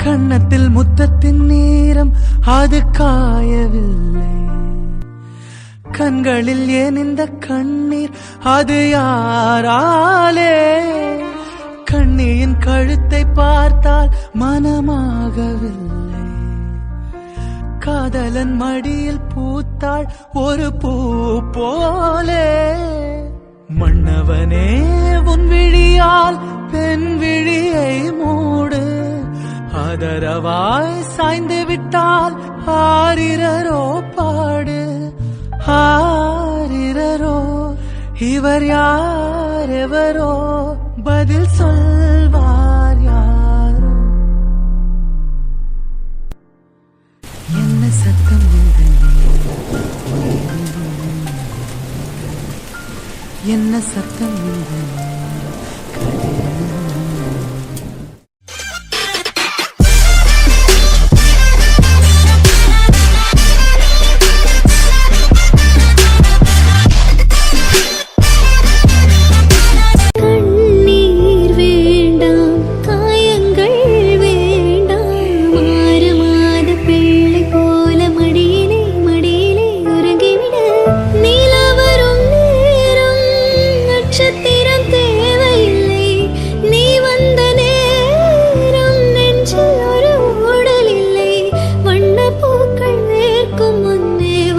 கன்னத்தில் முத்தத்தின் நேரம் அது காயவில்லை. கண்களில் ஏன் இந்த கண்ணீர் அது யாராலே? கண்ணியின் கழுத்தை பார்த்தால் மனமாகவில்லை. காதலன் மடியில் பூத்தாள் ஒரு பூ போலே. மன்னவனே உன் விழியால் பெண் விழியை மூடு. ஆதரவாய் சாய்ந்து விட்டால் ஆரிரரோ பாடு. ஆரிரரோ இவர் யார் எவரோ பதில் சொல்வார் யாரோ. என்ன சத்தம் என்ன சத்தம்